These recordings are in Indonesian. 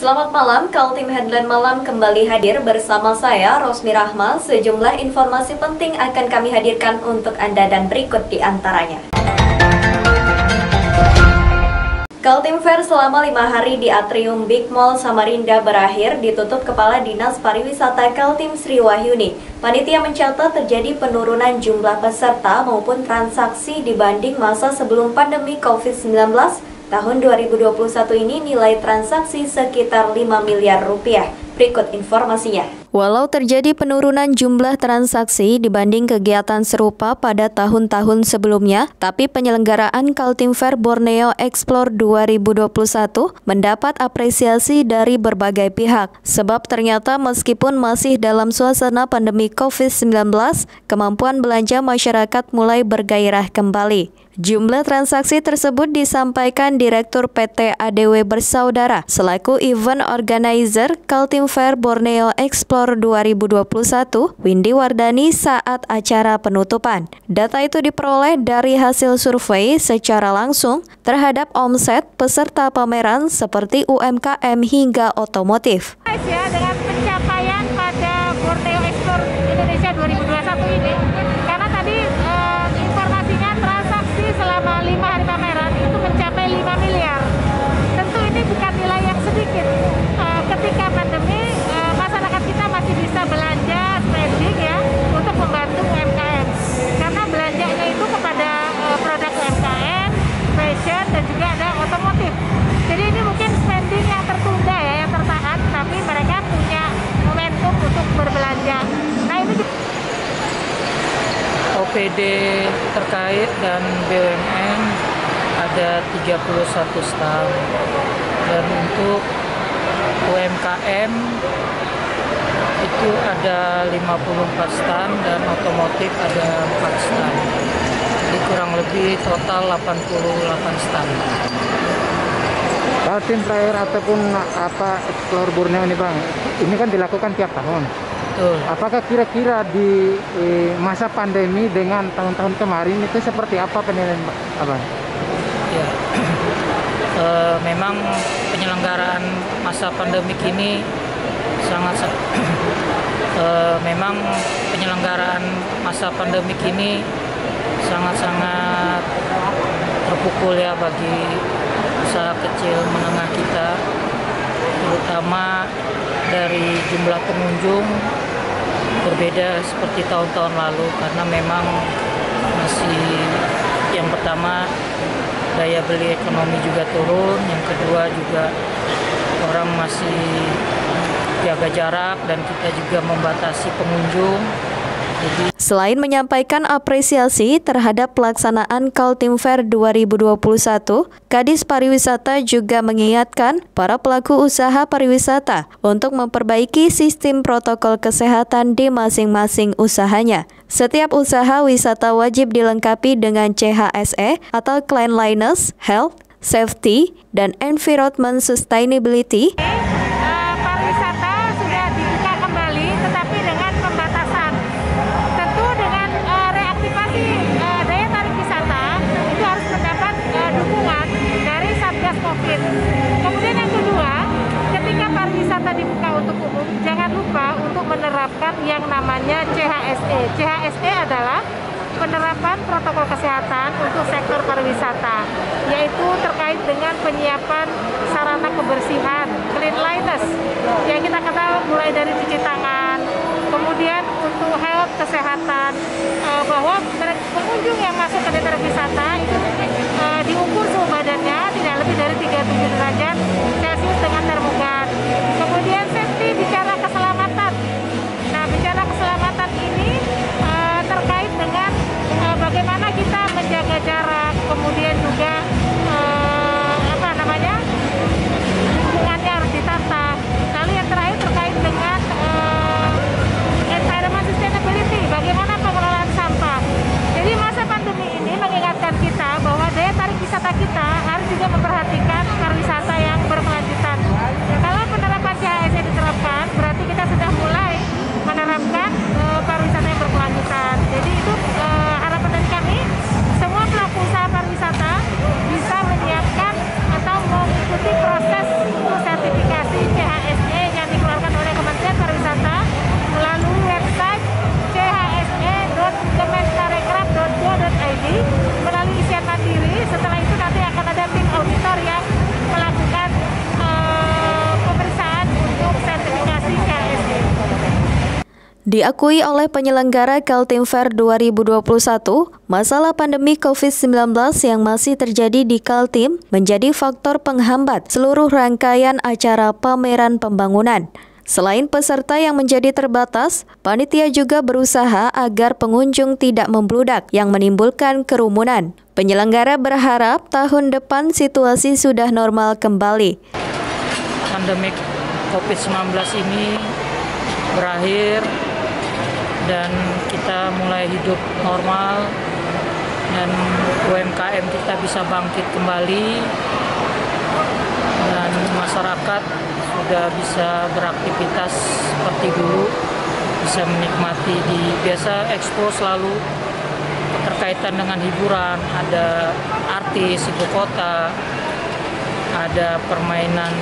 Selamat malam, Kaltim Headline Malam kembali hadir bersama saya, Rosmi Rahma. Sejumlah informasi penting akan kami hadirkan untuk Anda dan berikut di antaranya. Kaltim Fair selama 5 hari di Atrium Big Mall Samarinda berakhir ditutup Kepala Dinas Pariwisata Kaltim Sri Wahyuni. Panitia mencatat terjadi penurunan jumlah peserta maupun transaksi dibanding masa sebelum pandemi COVID-19. Tahun 2021 ini nilai transaksi sekitar 5 miliar rupiah. Berikut informasinya. Walau terjadi penurunan jumlah transaksi dibanding kegiatan serupa pada tahun-tahun sebelumnya, tapi penyelenggaraan Kaltim Fair Borneo Explore 2021 mendapat apresiasi dari berbagai pihak. Sebab ternyata meskipun masih dalam suasana pandemi COVID-19, kemampuan belanja masyarakat mulai bergairah kembali. Jumlah transaksi tersebut disampaikan Direktur PT ADW Bersaudara selaku event organizer Kaltim Fair Borneo Explore 2021, Windy Wardani saat acara penutupan. Data itu diperoleh dari hasil survei secara langsung terhadap omset peserta pameran seperti UMKM hingga otomotif. Dengan pencapaian pada Borneo Explore Indonesia 2021 ini, karena tadi informasinya transaksi selama 5 hari pameran itu mencapai 5 miliar. Tentu ini bukan nilai yang sedikit. Ketika pandemi, masyarakat kita masih bisa belanja spending ya untuk membantu UMKM. Karena belanjanya itu kepada produk UMKM, fashion dan juga ada otomotif. Jadi ini mungkin spending yang tertunda ya, yang tertahan, tapi mereka punya momentum untuk berbelanja. Nah ini OPD terkait dan BUMN ada 31 stand, dan untuk UMKM itu ada 54 stand dan otomotif ada 4 stand. Jadi kurang lebih total 88 stand. Kaltim Fair ataupun Explore Borneo ini Bang, ini kan dilakukan tiap tahun. Betul. Apakah kira-kira di masa pandemi dengan tahun-tahun kemarin itu seperti apa penilaian Abang? Ya, memang penyelenggaraan masa pandemik ini memang penyelenggaraan masa pandemik ini sangat-sangat terpukul ya bagi usaha kecil menengah kita, terutama dari jumlah pengunjung berbeda seperti tahun-tahun lalu, karena memang masih yang pertama daya beli ekonomi juga turun, yang kedua juga orang masih jaga jarak dan kita juga membatasi pengunjung. Selain menyampaikan apresiasi terhadap pelaksanaan Kaltim Fair 2021, Kadis Pariwisata juga mengingatkan para pelaku usaha pariwisata untuk memperbaiki sistem protokol kesehatan di masing-masing usahanya. Setiap usaha wisata wajib dilengkapi dengan CHSE atau Cleanliness, Health, Safety, dan Environment Sustainability. Kemudian yang kedua, ketika pariwisata dibuka untuk umum, jangan lupa untuk menerapkan yang namanya CHSE. CHSE adalah penerapan protokol kesehatan untuk sektor pariwisata, yaitu terkait dengan penyiapan sarana kebersihan, cleanliness, yang kita kenal mulai dari cuci tangan, kemudian untuk health, kesehatan, bahwa pengunjung yang masuk ke desa wisata itu diukur suhu badannya tidak lebih dari 37 derajat Celcius dengan termogan. Kemudian safety, bicara keselamatan. Nah, bicara keselamatan ini terkait dengan bagaimana kita menjaga jarak, kemudian juga lingkungannya harus ditata. Lalu yang terakhir terkait dengan environment sustainability, bagaimana pengelolaan sampah. Jadi masa pandemi ini mengingatkan kita bahwa daya tarik wisata kita harus juga memperhatikan pariwisata yang berkelanjutan. Kalau penerapan CHSE diterapkan, berarti kita sudah mulai menerapkan pariwisata yang berkelanjutan. Jadi itu harapan dari kami, semua pelaku usaha pariwisata bisa menyiapkan atau mengikuti proses untuk sertifikasi Diakui oleh penyelenggara Kaltim Fair 2021, masalah pandemi COVID-19 yang masih terjadi di Kaltim menjadi faktor penghambat seluruh rangkaian acara pameran pembangunan. Selain peserta yang menjadi terbatas, panitia juga berusaha agar pengunjung tidak membludak yang menimbulkan kerumunan. Penyelenggara berharap tahun depan situasi sudah normal kembali. Pandemi COVID-19 ini berakhir dan kita mulai hidup normal dan UMKM kita bisa bangkit kembali dan masyarakat sudah bisa beraktivitas seperti dulu, bisa menikmati biasa expo selalu berkaitan dengan hiburan, ada artis ibu kota, ada permainan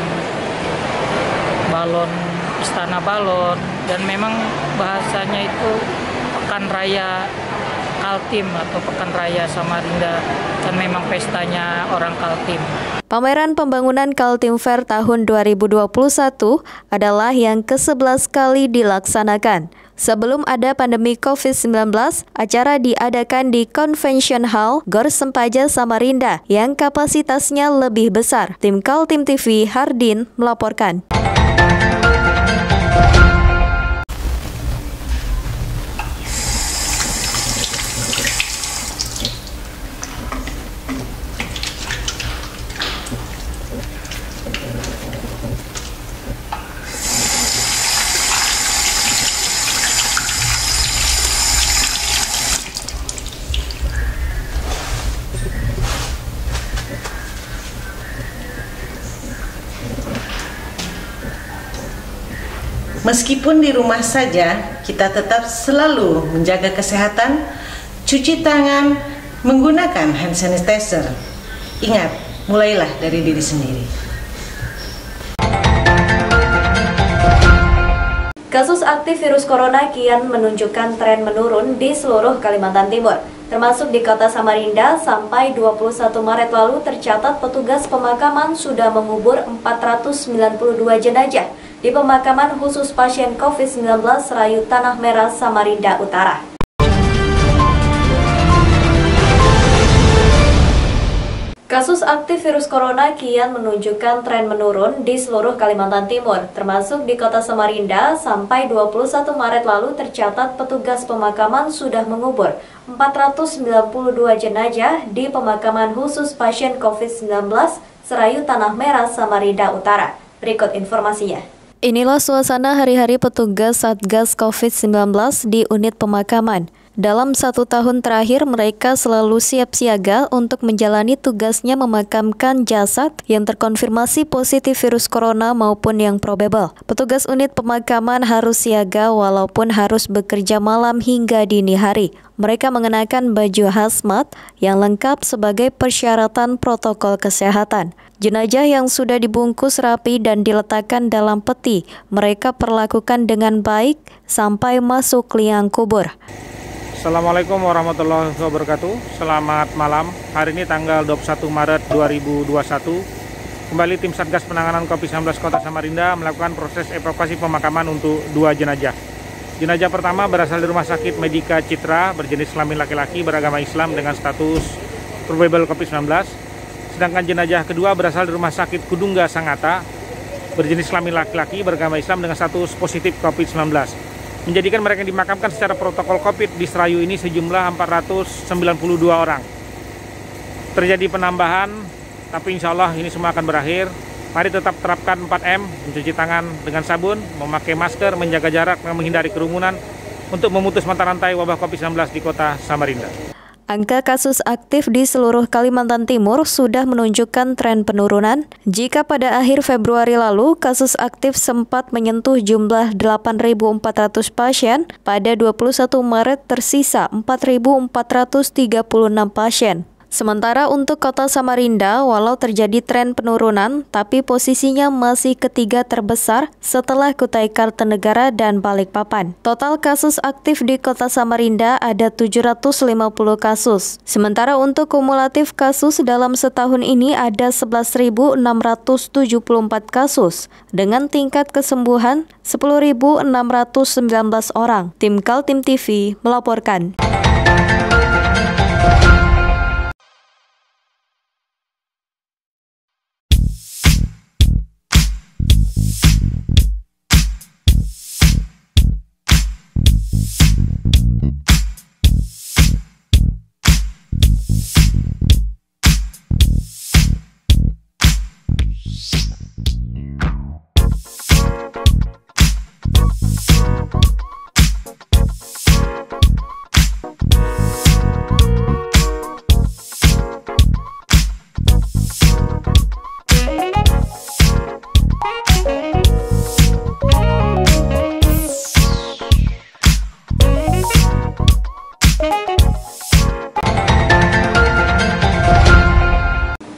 balon, istana balon, dan memang bahasanya itu Pekan Raya Kaltim atau Pekan Raya Samarinda, kan memang pestanya orang Kaltim. Pameran pembangunan Kaltim Fair tahun 2021 adalah yang ke-11 kali dilaksanakan. Sebelum ada pandemi COVID-19, acara diadakan di Convention Hall Gor Sempaja Samarinda yang kapasitasnya lebih besar. Tim Kaltim TV Hardin melaporkan. Meskipun di rumah saja, kita tetap selalu menjaga kesehatan, cuci tangan, menggunakan hand sanitizer. Ingat, mulailah dari diri sendiri. Kasus aktif virus corona kian menunjukkan tren menurun di seluruh Kalimantan Timur. Termasuk di kota Samarinda, sampai 21 Maret lalu tercatat petugas pemakaman sudah mengubur 492 jenazah di pemakaman khusus pasien COVID-19 Serayu Tanah Merah, Samarinda Utara. Kasus aktif virus corona kian menunjukkan tren menurun di seluruh Kalimantan Timur, termasuk di kota Samarinda. Sampai 21 Maret lalu tercatat petugas pemakaman sudah mengubur 492 jenazah di pemakaman khusus pasien COVID-19 Serayu Tanah Merah, Samarinda Utara. Berikut informasinya. Inilah suasana hari-hari petugas Satgas COVID-19 di unit pemakaman. Dalam 1 tahun terakhir, mereka selalu siap siaga untuk menjalani tugasnya memakamkan jasad yang terkonfirmasi positif virus corona maupun yang probable. Petugas unit pemakaman harus siaga walaupun harus bekerja malam hingga dini hari. Mereka mengenakan baju hazmat yang lengkap sebagai persyaratan protokol kesehatan. Jenazah yang sudah dibungkus rapi dan diletakkan dalam peti, mereka perlakukan dengan baik sampai masuk liang kubur. Assalamualaikum warahmatullahi wabarakatuh. Selamat malam. Hari ini tanggal 21 Maret 2021. Kembali tim Satgas Penanganan COVID-19 Kota Samarinda melakukan proses evakuasi pemakaman untuk 2 jenazah. Jenazah pertama berasal dari Rumah Sakit Medika Citra, berjenis kelamin laki-laki, beragama Islam dengan status probable COVID-19. Sedangkan jenazah kedua berasal dari Rumah Sakit Kudungga Sangatta, berjenis kelamin laki-laki, beragama Islam dengan status positif COVID-19. Menjadikan mereka yang dimakamkan secara protokol COVID di Serayu ini sejumlah 492 orang. Terjadi penambahan, tapi insya Allah ini semua akan berakhir. Mari tetap terapkan 4M, mencuci tangan dengan sabun, memakai masker, menjaga jarak, dan menghindari kerumunan untuk memutus mata rantai wabah COVID-19 di kota Samarinda. Angka kasus aktif di seluruh Kalimantan Timur sudah menunjukkan tren penurunan. Jika pada akhir Februari lalu kasus aktif sempat menyentuh jumlah 8.400 pasien, pada 21 Maret tersisa 4.436 pasien. Sementara untuk Kota Samarinda, walau terjadi tren penurunan, tapi posisinya masih ketiga terbesar setelah Kutai Kartanegara dan Balikpapan. Total kasus aktif di Kota Samarinda ada 750 kasus. Sementara untuk kumulatif kasus dalam setahun ini ada 11.674 kasus, dengan tingkat kesembuhan 10.619 orang. Tim Kaltim TV melaporkan.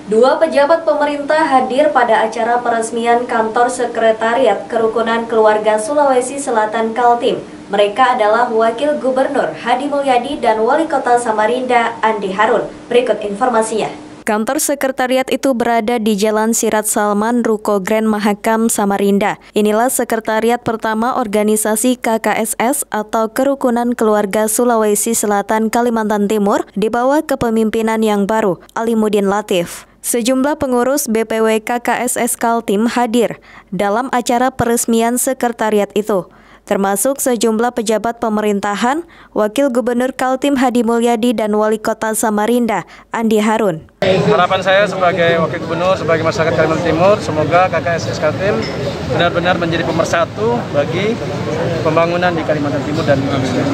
Dua pejabat pemerintah hadir pada acara peresmian kantor sekretariat Kerukunan Keluarga Sulawesi Selatan Kaltim. Mereka adalah Wakil Gubernur Hadi Mulyadi dan Wali Kota Samarinda Andi Harun. Berikut informasinya. Kantor sekretariat itu berada di Jalan Sirat Salman, Ruko Grand Mahakam, Samarinda. Inilah sekretariat pertama organisasi KKSS atau Kerukunan Keluarga Sulawesi Selatan Kalimantan Timur di bawah kepemimpinan yang baru, Alimuddin Latif. Sejumlah pengurus BPW KKSS Kaltim hadir dalam acara peresmian sekretariat itu, termasuk sejumlah pejabat pemerintahan, Wakil Gubernur Kaltim Hadi Mulyadi dan Wali Kota Samarinda Andi Harun. Harapan saya sebagai Wakil Gubernur, sebagai masyarakat Kalimantan Timur, semoga KKSS Kaltim benar-benar menjadi pemersatu bagi pembangunan di Kalimantan Timur dan Indonesia.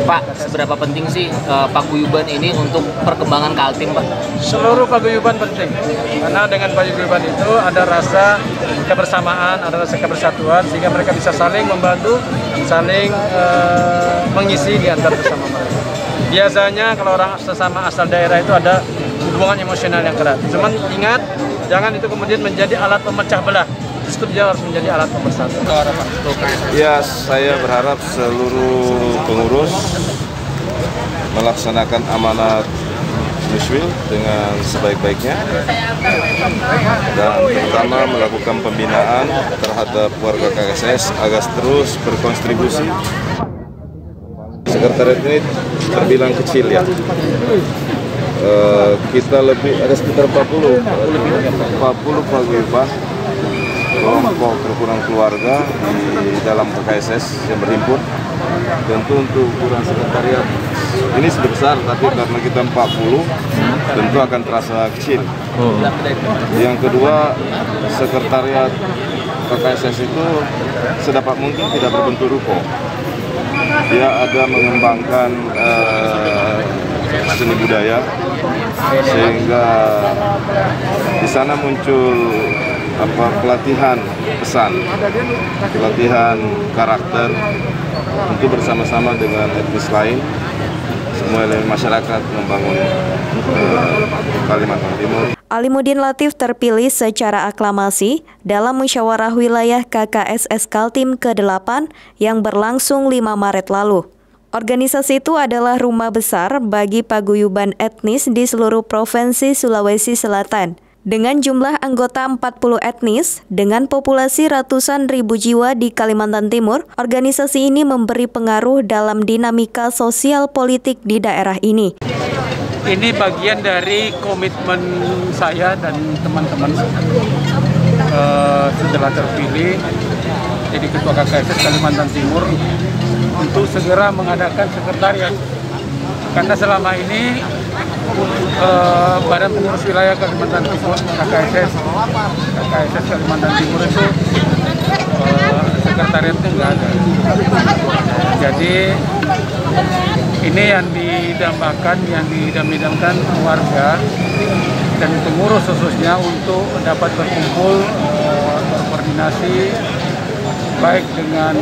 Pak, seberapa penting sih paguyuban ini untuk perkembangan Kaltim, Pak? Seluruh paguyuban penting, karena dengan paguyuban itu ada rasa kebersamaan, ada rasa kebersatuan, sehingga mereka bisa saling membantu, saling mengisi di antara bersama mereka. Biasanya kalau orang sesama asal daerah itu ada hubungan emosional yang erat. Cuman ingat, jangan itu kemudian menjadi alat pemecah belah. Justru dia harus menjadi alat pemersatu. Ya, saya berharap seluruh pengurus melaksanakan amanat Nuswil dengan sebaik-baiknya dan terutama melakukan pembinaan terhadap warga KKSS agar terus berkontribusi. Sekretariat ini terbilang kecil ya. Kita ada sekitar 40 paguyuban kelompok kerukunan keluarga di dalam KKSS yang berhimpun. Tentu untuk ukuran sekretariat ini sebesar, tapi karena kita 40 tentu akan terasa kecil. Yang kedua, sekretariat KKSS itu sedapat mungkin tidak berbentuk ruko. Dia ada mengembangkan seni budaya, sehingga di sana muncul pelatihan pesan, pelatihan karakter, untuk bersama-sama dengan etnis lain, semua elemen masyarakat membangun Kalimantan Timur. Alimuddin Latif terpilih secara aklamasi dalam musyawarah wilayah KKSS Kaltim ke-8 yang berlangsung 5 Maret lalu. Organisasi itu adalah rumah besar bagi paguyuban etnis di seluruh provinsi Sulawesi Selatan. Dengan jumlah anggota 40 etnis, dengan populasi ratusan ribu jiwa di Kalimantan Timur, organisasi ini memberi pengaruh dalam dinamika sosial politik di daerah ini. Ini bagian dari komitmen saya dan teman-teman setelah terpilih jadi Ketua KKSS Kalimantan Timur untuk segera mengadakan sekretariat. Karena selama ini Badan Pengurus Wilayah Kalimantan Timur KKSS Kalimantan Timur itu sekretariatnya nggak ada. Jadi ini yang didambakan, yang didam-damkan warga dan pengurus khususnya untuk dapat berkumpul, berkoordinasi baik dengan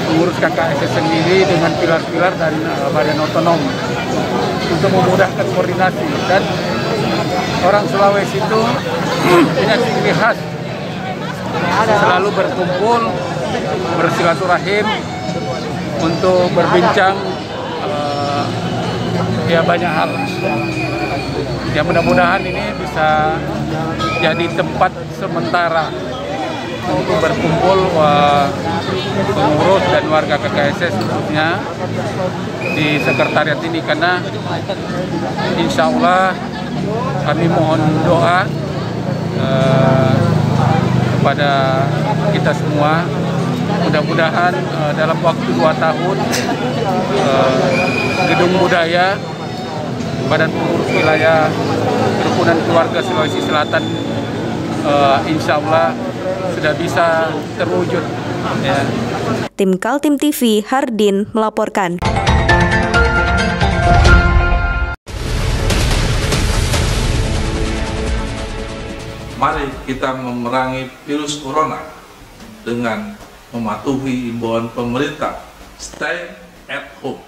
pengurus KKSS sendiri dengan pilar-pilar dan badan otonom. untuk memudahkan koordinasi. Dan orang Sulawesi itu punya ciri khas selalu berkumpul, bersilaturahim untuk berbincang ya banyak hal. Ya mudah-mudahan ini bisa jadi tempat sementara untuk berkumpul pengurus dan warga KKSS khususnya di sekretariat ini, karena insya Allah kami mohon doa kepada kita semua, mudah-mudahan dalam waktu 2 tahun Gedung Budaya Badan Pengurus Wilayah Kerukunan Keluarga Sulawesi Selatan insya Allah sudah bisa terwujud. Ya. Tim Kaltim TV, Hardin melaporkan. Mari kita memerangi virus corona dengan mematuhi imbauan pemerintah. Stay at home.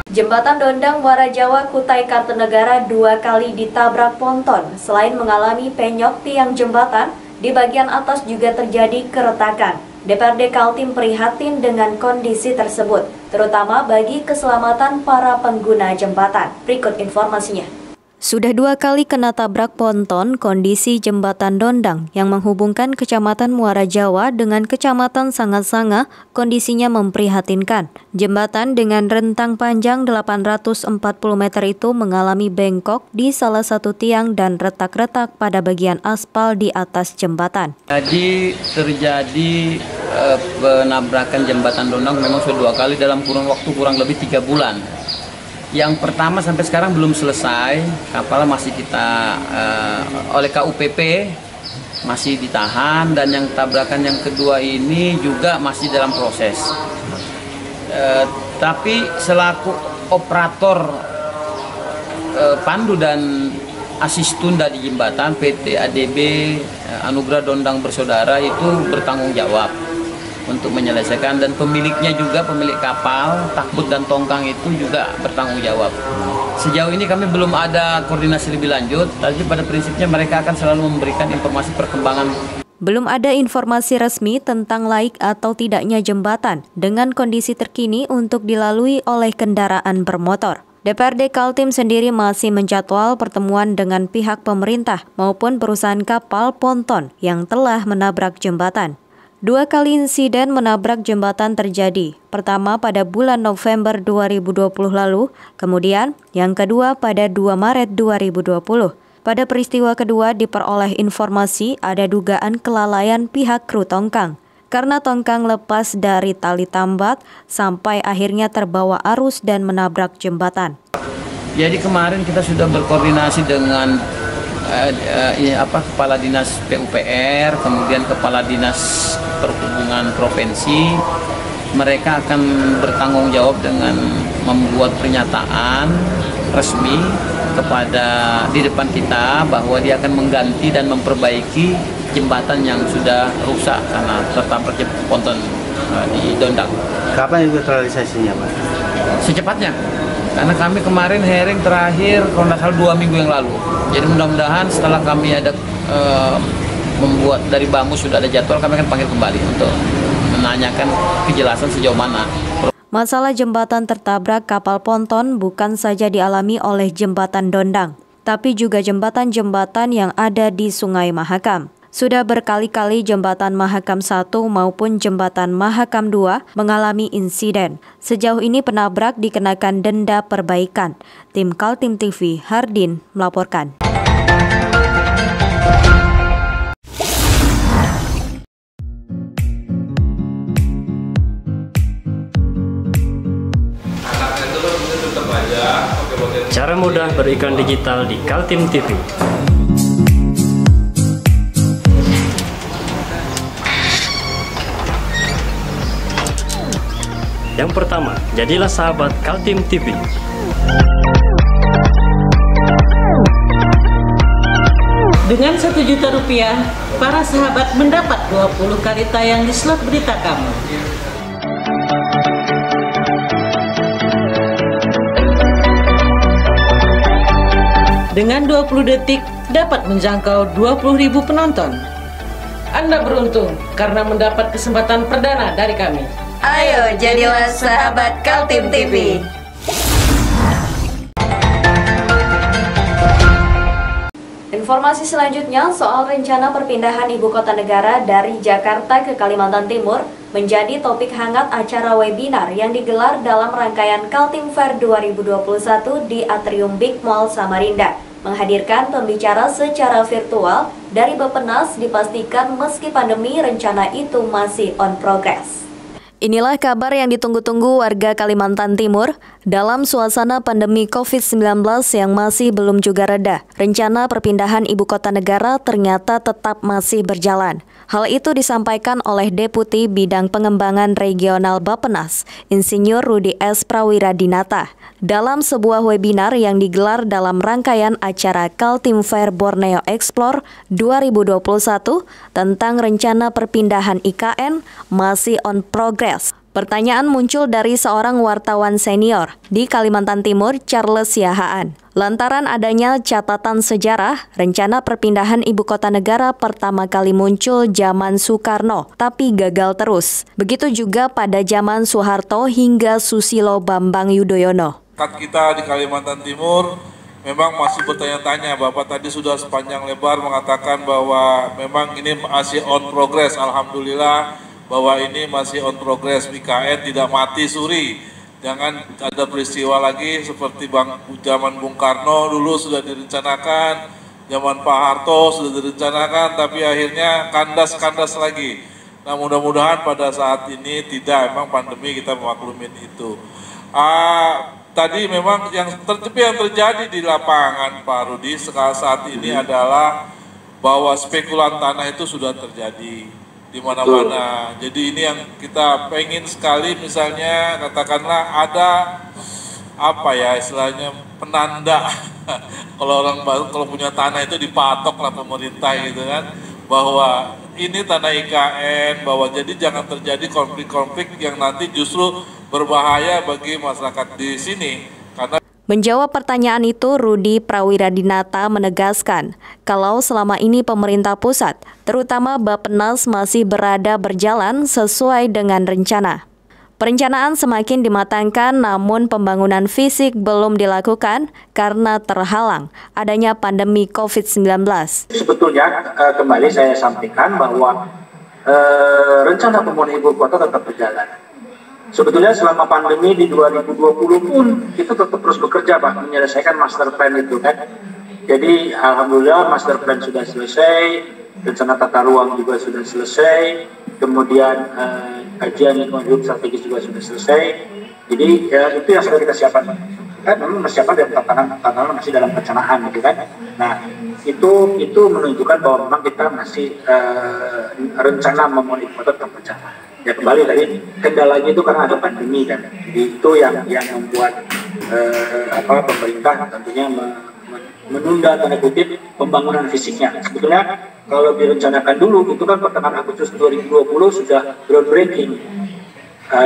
Jembatan Dondang Muara Jawa Kutai Kartanegara 2 kali ditabrak ponton. Selain mengalami penyok tiang jembatan, di bagian atas juga terjadi keretakan. DPRD Kaltim prihatin dengan kondisi tersebut, terutama bagi keselamatan para pengguna jembatan. Berikut informasinya. Sudah 2 kali kena tabrak ponton kondisi jembatan Dondang yang menghubungkan Kecamatan Muara Jawa dengan Kecamatan Sangat-Sanga, kondisinya memprihatinkan. Jembatan dengan rentang panjang 840 meter itu mengalami bengkok di salah satu tiang dan retak-retak pada bagian aspal di atas jembatan. Jadi terjadi penabrakan jembatan Dondang memang sudah 2 kali dalam kurun waktu kurang lebih 3 bulan. Yang pertama sampai sekarang belum selesai, kapal masih kita oleh KUPP masih ditahan, dan yang tabrakan yang kedua ini juga masih dalam proses. Tapi selaku operator pandu dan asistunda di jembatan, PT ADB Anugerah Dondang Bersaudara itu bertanggung jawab untuk menyelesaikan, dan pemiliknya juga, pemilik kapal, takbut dan tongkang itu juga bertanggung jawab. Sejauh ini kami belum ada koordinasi lebih lanjut, tapi pada prinsipnya mereka akan selalu memberikan informasi perkembangan. Belum ada informasi resmi tentang laik atau tidaknya jembatan dengan kondisi terkini untuk dilalui oleh kendaraan bermotor. DPRD Kaltim sendiri masih menjadwal pertemuan dengan pihak pemerintah maupun perusahaan kapal ponton yang telah menabrak jembatan. 2 kali insiden menabrak jembatan terjadi. Pertama pada bulan November 2020 lalu, kemudian yang kedua pada 2 Maret 2020. Pada peristiwa kedua diperoleh informasi ada dugaan kelalaian pihak kru tongkang. Karena tongkang lepas dari tali tambat sampai akhirnya terbawa arus dan menabrak jembatan. Jadi kemarin kita sudah berkoordinasi dengan Kepala Dinas PUPR, kemudian Kepala Dinas Perhubungan Provinsi. Mereka akan bertanggung jawab dengan membuat pernyataan resmi di depan kita bahwa dia akan mengganti dan memperbaiki jembatan yang sudah rusak karena tertabrak ponton di Dondang. Kapan itu realisasinya, Pak? Secepatnya. Karena kami kemarin hearing terakhir kalau tidak salah 2 minggu yang lalu. Jadi mudah-mudahan setelah kami ada membuat dari Bamus sudah ada jadwal, kami akan panggil kembali untuk menanyakan kejelasan sejauh mana. Masalah jembatan tertabrak kapal ponton bukan saja dialami oleh jembatan Dondang, tapi juga jembatan-jembatan yang ada di Sungai Mahakam. Sudah berkali-kali jembatan Mahakam 1 maupun jembatan Mahakam 2 mengalami insiden. Sejauh ini penabrak dikenakan denda perbaikan. Tim Kaltim TV, Hardin melaporkan. Cara mudah beriklan digital di Kaltim TV. Yang pertama, jadilah sahabat Kaltim TV. Dengan Rp1 juta para sahabat mendapat 20 kali tayang di slot berita kamu. Dengan 20 detik dapat menjangkau 20.000 penonton. Anda beruntung karena mendapat kesempatan perdana dari kami. Ayo jadilah sahabat Kaltim TV. Informasi selanjutnya soal rencana perpindahan ibu kota negara dari Jakarta ke Kalimantan Timur menjadi topik hangat acara webinar yang digelar dalam rangkaian Kaltim Fair 2021 di Atrium Big Mall Samarinda. Menghadirkan pembicara secara virtual dari Bappenas dipastikan meski pandemi rencana itu masih on progress. Inilah kabar yang ditunggu-tunggu warga Kalimantan Timur dalam suasana pandemi COVID-19 yang masih belum juga reda. Rencana perpindahan ibu kota negara ternyata tetap masih berjalan. Hal itu disampaikan oleh Deputi Bidang Pengembangan Regional Bappenas, Insinyur Rudi S. Prawiradinata, dalam sebuah webinar yang digelar dalam rangkaian acara Kaltim Fair Borneo Explore 2021 tentang rencana perpindahan IKN masih on progress. Pertanyaan muncul dari seorang wartawan senior di Kalimantan Timur, Charles Yahaan. Lantaran adanya catatan sejarah, rencana perpindahan ibu kota negara pertama kali muncul zaman Soekarno, tapi gagal terus. Begitu juga pada zaman Soeharto hingga Susilo Bambang Yudhoyono. Kita di Kalimantan Timur memang masih bertanya-tanya. Bapak tadi sudah sepanjang lebar mengatakan bahwa memang ini masih on progress. Alhamdulillah bahwa ini masih on progress. IKN tidak mati suri. Jangan ada peristiwa lagi seperti zaman Bung Karno dulu sudah direncanakan, zaman Pak Harto sudah direncanakan, tapi akhirnya kandas-kandas lagi. Nah, mudah-mudahan pada saat ini tidak, memang pandemi kita memaklumin itu. Tadi memang yang terjadi di lapangan Pak Rudi saat ini adalah bahwa spekulan tanah itu sudah terjadi di mana-mana. Jadi ini yang kita pengen sekali, misalnya katakanlah ada apa ya istilahnya penanda kalau punya tanah itu dipatok lah pemerintah gitu kan, bahwa ini tanah IKN, bahwa jadi jangan terjadi konflik-konflik yang nanti justru berbahaya bagi masyarakat di sini. Menjawab pertanyaan itu, Rudi Prawiradinata menegaskan kalau selama ini pemerintah pusat, terutama Bappenas masih berjalan sesuai dengan rencana. Perencanaan semakin dimatangkan, namun pembangunan fisik belum dilakukan karena terhalang adanya pandemi COVID-19. Sebetulnya kembali saya sampaikan bahwa rencana pembangunan ibu kota tetap berjalan. Sebetulnya selama pandemi di 2020 pun kita tetap terus bekerja Pak, menyelesaikan master plan itu kan. Jadi alhamdulillah master plan sudah selesai, rencana tata ruang juga sudah selesai, kemudian kajian lingkungan hidup strategis juga sudah selesai. Jadi ya, itu yang sudah kita siapkan. Kan memang persiapan dan tantangan masih dalam perencanaan gitu kan. Nah itu menunjukkan bahwa memang kita masih rencana membangun ibu kota tetap berjalan. Ya kembali tadi kendalanya itu karena ada pandemi kan, jadi itu yang membuat pemerintah tentunya menunda tanda kutip pembangunan fisiknya. Sebetulnya kalau direncanakan dulu itu kan pertengahan Agustus 2020 sudah groundbreaking.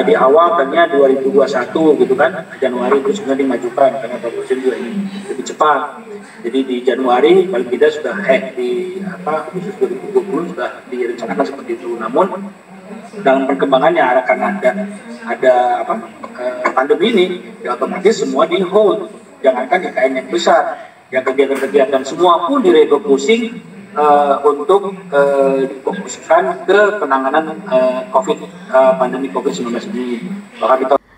Di awal ternyata 2021 gitu kan, Januari itu sebenarnya dimajukan karena proposal juga ini lebih cepat. Jadi di Januari paling tidak sudah di Agustus 2020 sudah direncanakan seperti itu. Namun dalam perkembangannya karena ada pandemi ini, ya otomatis semua di hold. Jangankan IKN yang besar, ya kegiatan-kegiatan semua pun direfocusing untuk difokuskan ke penanganan pandemi COVID-19 ini.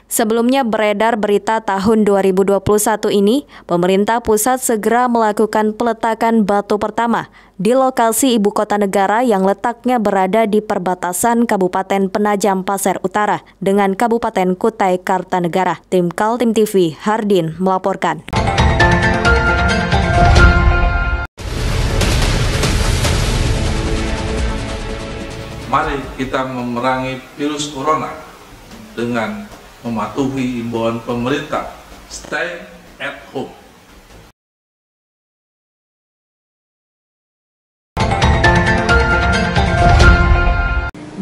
Sebelumnya beredar berita tahun 2021 ini, pemerintah pusat segera melakukan peletakan batu pertama di lokasi ibu kota negara yang letaknya berada di perbatasan Kabupaten Penajam Pasir Utara dengan Kabupaten Kutai Kartanegara. Tim Kaltim TV, Hardin melaporkan. Mari kita memerangi virus corona dengan mematuhi imbauan pemerintah, stay at home.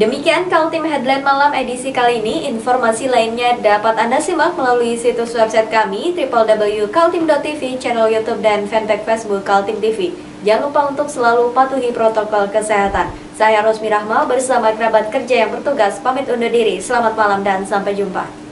Demikian Kaltim Headline Malam edisi kali ini. Informasi lainnya dapat Anda simak melalui situs website kami www.kaltim.tv, channel YouTube dan fanpage Facebook Kaltim TV. Jangan lupa untuk selalu patuhi protokol kesehatan. Saya Rosmi Rahma bersama kerabat kerja yang bertugas pamit undur diri. Selamat malam dan sampai jumpa.